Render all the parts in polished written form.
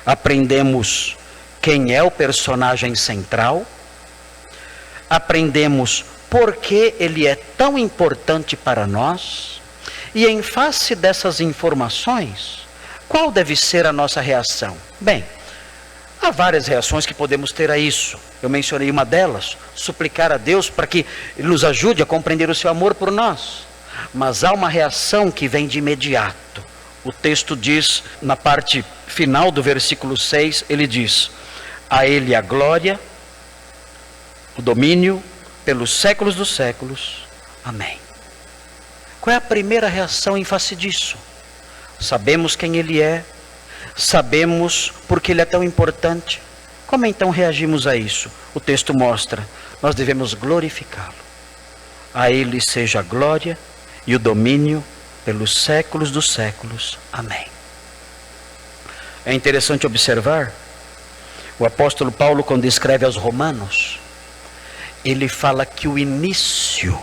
Aprendemos quem é o personagem central, aprendemos por que ele é tão importante para nós, e em face dessas informações, qual deve ser a nossa reação? Bem, há várias reações que podemos ter a isso. Eu mencionei uma delas, suplicar a Deus para que Ele nos ajude a compreender o seu amor por nós. Mas há uma reação que vem de imediato. O texto diz, na parte final do versículo 6, ele diz: a Ele a glória, o domínio, pelos séculos dos séculos. Amém. Qual é a primeira reação em face disso? Sabemos quem Ele é, sabemos porque Ele é tão importante. Como então reagimos a isso? O texto mostra, nós devemos glorificá-lo. A Ele seja a glória e o domínio pelos séculos dos séculos. Amém. É interessante observar, o apóstolo Paulo, quando escreve aos Romanos, ele fala que o início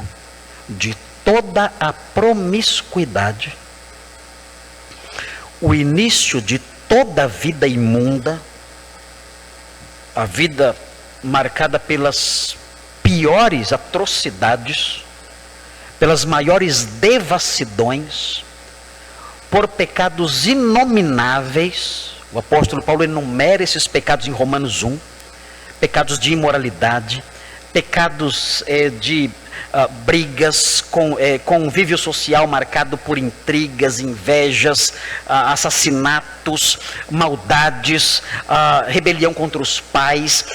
de toda a promiscuidade, o início de toda a vida imunda, a vida marcada pelas piores atrocidades, pelas maiores devassidões, por pecados inomináveis. O apóstolo Paulo enumera esses pecados em Romanos 1, pecados de imoralidade, pecados de brigas, convívio social marcado por intrigas, invejas, assassinatos, maldades, rebelião contra os pais.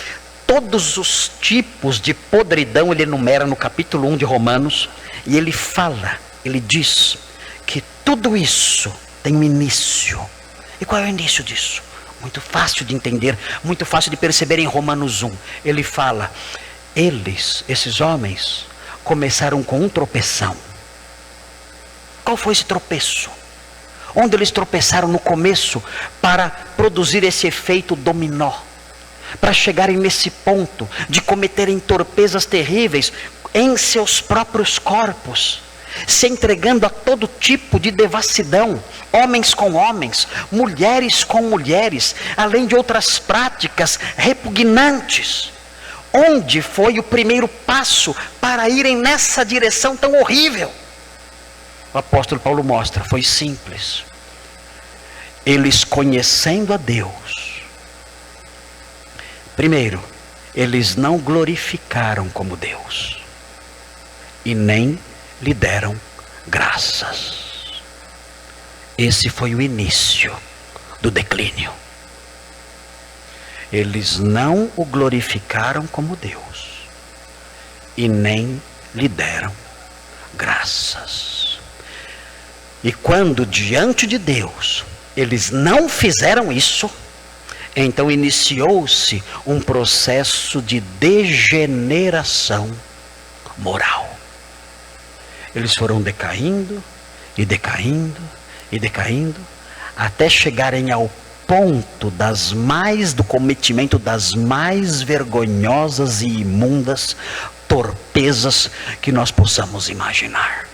Todos os tipos de podridão ele enumera no capítulo 1 de Romanos, e ele fala, ele diz que tudo isso tem um início. E qual é o início disso? Muito fácil de entender, muito fácil de perceber em Romanos 1. Ele fala, esses homens, começaram com um tropeção. Qual foi esse tropeço? Onde eles tropeçaram no começo para produzir esse efeito dominó? Para chegarem nesse ponto de cometerem torpezas terríveis em seus próprios corpos, se entregando a todo tipo de devassidão, homens com homens, mulheres com mulheres, além de outras práticas repugnantes. Onde foi o primeiro passo para irem nessa direção tão horrível? O apóstolo Paulo mostra, foi simples. Eles conhecendo a Deus, primeiro, eles não glorificaram como Deus, e nem lhe deram graças. Esse foi o início do declínio. Eles não o glorificaram como Deus, e nem lhe deram graças. E quando diante de Deus eles não fizeram isso, então iniciou-se um processo de degeneração moral. Eles foram decaindo, e decaindo, e decaindo, até chegarem ao ponto do cometimento das mais vergonhosas e imundas torpezas que nós possamos imaginar.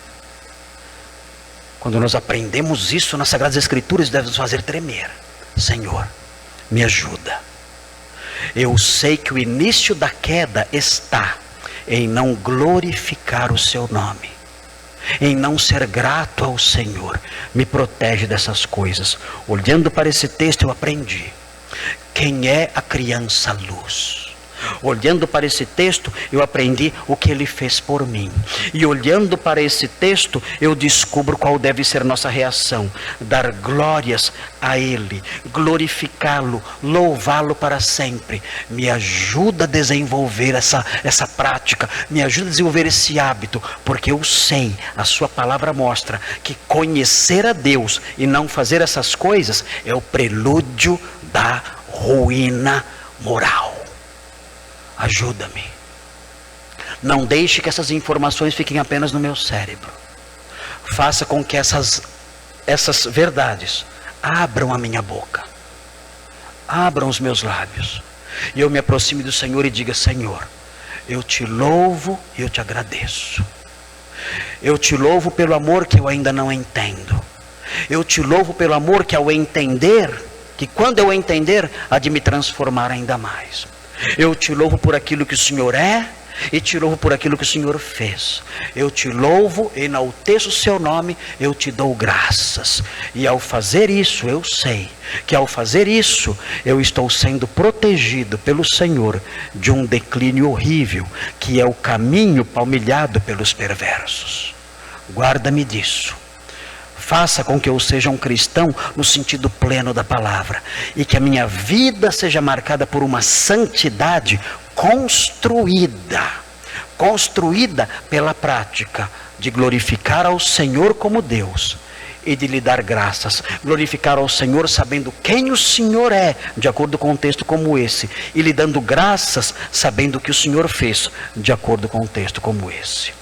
Quando nós aprendemos isso nas Sagradas Escrituras, deve nos fazer tremer. Senhor, me ajuda. Eu sei que o início da queda está em não glorificar o seu nome, em não ser grato ao Senhor. Me protege dessas coisas. Olhando para esse texto eu aprendi quem é a criança luz. Olhando para esse texto eu aprendi o que Ele fez por mim. E olhando para esse texto eu descubro qual deve ser nossa reação: dar glórias a Ele, glorificá-lo, louvá-lo para sempre. Me ajuda a desenvolver essa prática, me ajuda a desenvolver esse hábito, porque eu sei, a sua palavra mostra que conhecer a Deus e não fazer essas coisas é o prelúdio da ruína moral. Ajuda-me. Não deixe que essas informações fiquem apenas no meu cérebro. Faça com que essas verdades abram a minha boca, abram os meus lábios, e eu me aproxime do Senhor e diga: Senhor, eu te louvo e eu te agradeço. Eu te louvo pelo amor que eu ainda não entendo. Eu te louvo pelo amor que, ao entender, que quando eu entender, há de me transformar ainda mais. Eu te louvo por aquilo que o Senhor é, e te louvo por aquilo que o Senhor fez. Eu te louvo, enalteço o seu nome, eu te dou graças. E ao fazer isso, eu sei que ao fazer isso, eu estou sendo protegido pelo Senhor de um declínio horrível, que é o caminho palmilhado pelos perversos. Guarda-me disso. Faça com que eu seja um cristão no sentido pleno da palavra, e que a minha vida seja marcada por uma santidade construída pela prática de glorificar ao Senhor como Deus e de lhe dar graças. Glorificar ao Senhor sabendo quem o Senhor é, de acordo com um texto como esse, e lhe dando graças sabendo o que o Senhor fez, de acordo com um texto como esse.